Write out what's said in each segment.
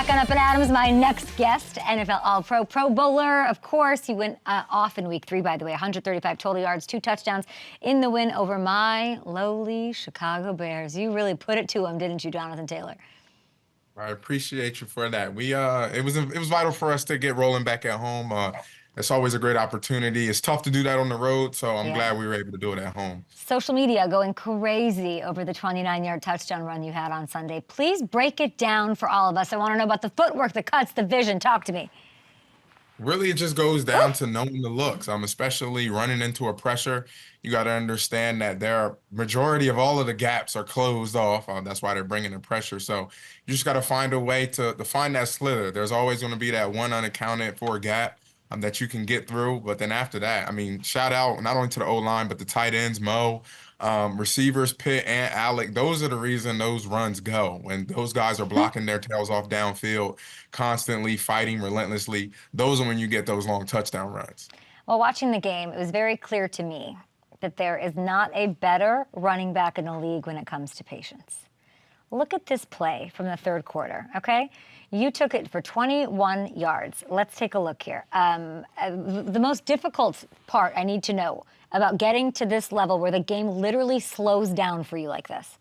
back on Up and Adams. My next guest, NFL All-Pro, Pro Bowler. Of course, he went off in Week 3, by the way. 135 total yards, 2 touchdowns in the win over my lowly Chicago Bears. You really put it to him, didn't you, Jonathan Taylor? I appreciate you for that. It was vital for us to get rolling back at home. It's always a great opportunity. It's tough to do that on the road, so I'm glad we were able to do it at home. Social media going crazy over the 29-yard touchdown run you had on Sunday. Please break it down for all of us. I want to know about the footwork, the cuts, the vision. Talk to me. Really, it just goes down to knowing the looks. Especially running into a pressure. You got to understand that majority of all of the gaps are closed off. That's why they're bringing the pressure. So you just got to find a way to find that slither. There's always going to be that one unaccounted for gap that you can get through. But then after that, shout out not only to the O-line, but the tight ends, Mo, receivers, Pitt and Alec. Those are the reason those runs go. When those guys are blocking their tails off downfield, constantly fighting relentlessly, those are when you get those long touchdown runs. Well, watching the game, it was very clear to me that there is not a better running back in the league when it comes to patience. Look at this play from the third quarter, okay? You took it for 21 yards. Let's take a look here. The most difficult part I need to know about getting to this level where the game literally slows down for you like this.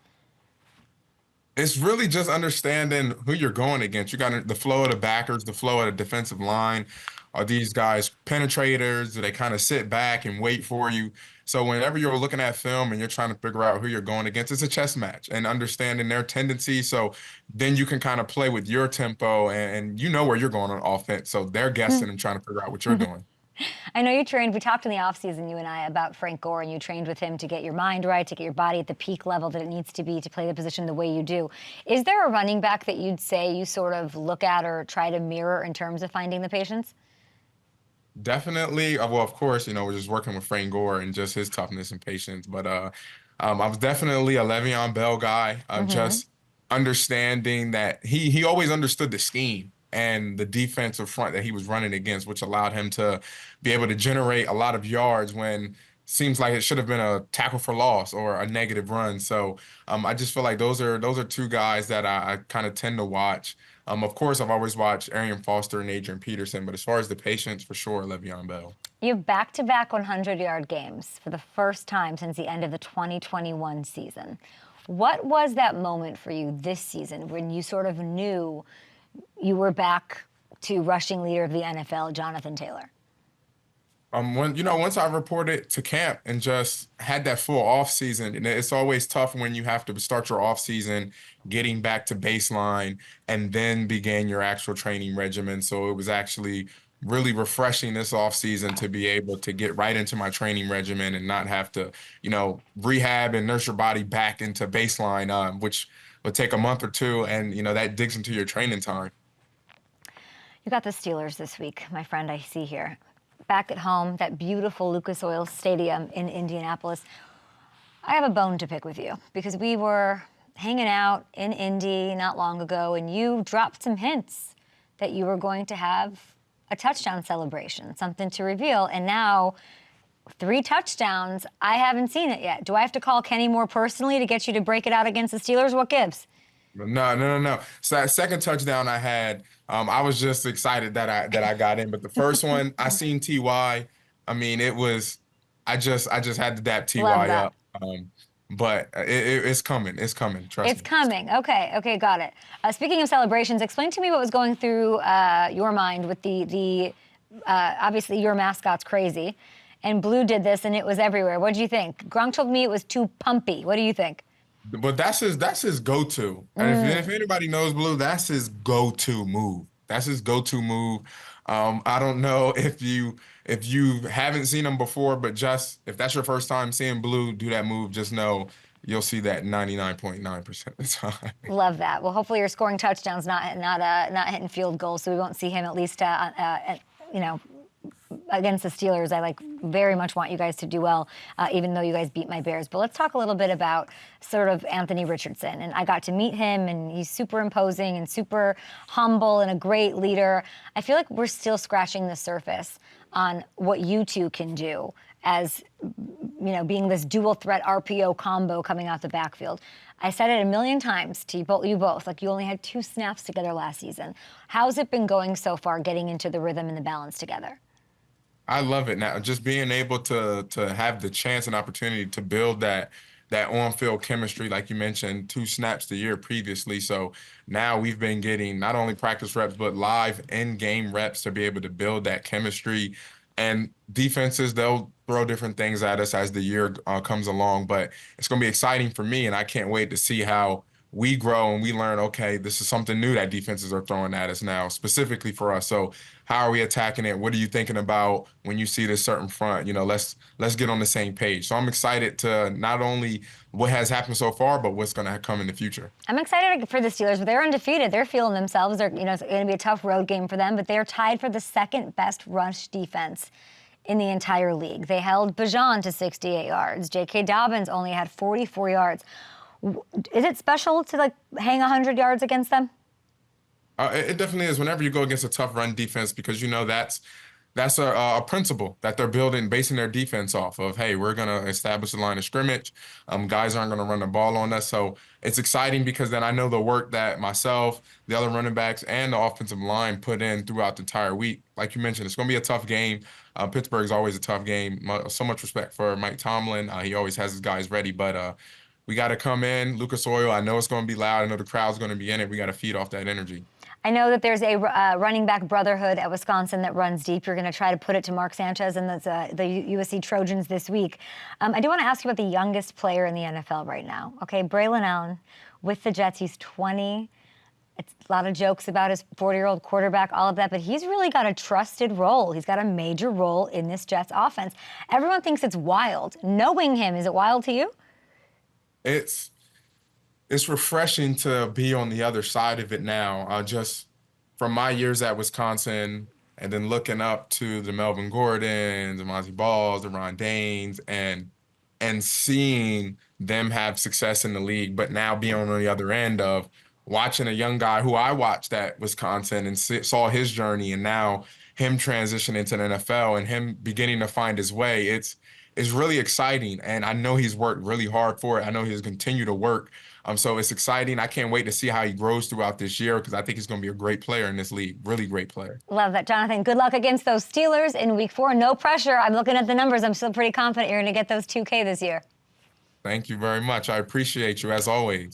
It's really just understanding who you're going against. You got the flow of the backers, the flow of the defensive line. Are these guys penetrators? Do they kind of sit back and wait for you? So whenever you're looking at film and you're trying to figure out who you're going against, it's a chess match and understanding their tendencies. So then you can kind of play with your tempo and you know where you're going on offense. So they're guessing and trying to figure out what you're doing. I know you trained, we talked in the offseason, you and I, about Frank Gore, and you trained with him to get your mind right, to get your body at the peak level that it needs to be to play the position the way you do. Is there a running back that you'd say you sort of look at or try to mirror in terms of finding the patience? Definitely. Well, of course, we're just working with Frank Gore and just his toughness and patience. But I was definitely a Le'Veon Bell guy. Just understanding that he always understood the scheme and the defensive front that he was running against, which allowed him to be able to generate a lot of yards when seems like it should have been a tackle for loss or a negative run. So I just feel like those are two guys that I kind of tend to watch. Of course, I've always watched Arian Foster and Adrian Peterson, but as far as the patience, for sure, Le'Veon Bell. You have back-to-back 100-yard games for the first time since the end of the 2021 season. What was that moment for you this season when you sort of knew you were back to rushing leader of the NFL, Jonathan Taylor? Once I reported to camp and just had that full off season, and it's always tough when you have to start your off season getting back to baseline and then begin your actual training regimen. So it was actually really refreshing this off season to be able to get right into my training regimen and not have to, rehab and nurse your body back into baseline, which would take a month or two, and that digs into your training time. You got the Steelers this week, my friend, I see here. Back at home, that beautiful Lucas Oil Stadium in Indianapolis. I have a bone to pick with you because we were hanging out in Indy not long ago, and you dropped some hints that you were going to have a touchdown celebration, something to reveal, and now 3 touchdowns. I haven't seen it yet. Do I have to call Kenny Moore personally to get you to break it out against the Steelers? What gives? No. So that second touchdown I had, I was just excited that I got in. But the first one, I seen T.Y. It was, I just had to dap T.Y. up. But it's coming. It's coming. Trust me. It's coming. Okay, got it. Speaking of celebrations, explain to me what was going through your mind with the obviously your mascot's crazy, and Blue did this and it was everywhere. What did you think? Gronk told me it was too pumpy. What do you think? But that's his go-to. And if anybody knows Blue, that's his go-to move. That's his go-to move. I don't know if you haven't seen him before, but just if that's your first time seeing Blue do that move, just know you'll see that 99.9% of the time. Love that. Well, hopefully you're scoring touchdowns, not hitting field goals, so we won't see him at least against the Steelers. I very much want you guys to do well, even though you guys beat my Bears. But let's talk a little bit about sort of Anthony Richardson. And I got to meet him, and he's super imposing and super humble and a great leader. I feel like we're still scratching the surface on what you two can do as, being this dual threat RPO combo coming out the backfield. I said it a million times to you both, like you only had 2 snaps together last season. How's it been going so far, getting into the rhythm and the balance together? I love it now. Just being able to have the chance and opportunity to build that on-field chemistry, like you mentioned, 2 snaps the year previously. So now we've been getting not only practice reps, but live in-game reps to be able to build that chemistry. And defenses, they'll throw different things at us as the year comes along, but it's going to be exciting for me, and I can't wait to see how we grow and we learn, okay, this is something new that defenses are throwing at us now, specifically for us. So how are we attacking it? What are you thinking about when you see this certain front? Let's get on the same page. So I'm excited to not only what has happened so far, but what's going to come in the future. I'm excited for the Steelers, but they're undefeated. They're feeling themselves. It's going to be a tough road game for them, but they're tied for the second best rush defense in the entire league. They held Bijan to 68 yards. J.K. Dobbins only had 44 yards. Is it special to hang 100 yards against them? It definitely is whenever you go against a tough run defense, because that's a principle that they're building, basing their defense off of. Hey, we're going to establish a line of scrimmage. Guys aren't going to run the ball on us. So it's exciting because then I know the work that myself, the other running backs, and the offensive line put in throughout the entire week. Like you mentioned, it's going to be a tough game. Pittsburgh's always a tough game. So much respect for Mike Tomlin. He always has his guys ready, but we got to come in. Lucas Oil, I know it's going to be loud. I know the crowd's going to be in it. We got to feed off that energy. I know that there's a running back brotherhood at Wisconsin that runs deep. You're going to try to put it to Mark Sanchez and the USC Trojans this week. I do want to ask you about the youngest player in the NFL right now. Okay, Braylon Allen with the Jets. He's 20. It's a lot of jokes about his 40-year-old quarterback, all of that, but he's really got a trusted role. He's got a major role in this Jets offense. Everyone thinks it's wild. Knowing him, is it wild to you? It's refreshing to be on the other side of it now. Just from my years at Wisconsin, and then looking up to the Melvin Gordons, the Monty Balls, the Ron Danes, and seeing them have success in the league, but now being on the other end of watching a young guy who I watched at Wisconsin and saw his journey, and now him transitioning to the NFL and him beginning to find his way. It's really exciting, and I know he's worked really hard for it. I know he's continued to work. So it's exciting. I can't wait to see how he grows throughout this year, because I think he's going to be a great player in this league. Really great player. Love that, Jonathan. Good luck against those Steelers in Week 4. No pressure. I'm looking at the numbers. I'm still pretty confident you're going to get those 2K this year. Thank you very much. I appreciate you, as always.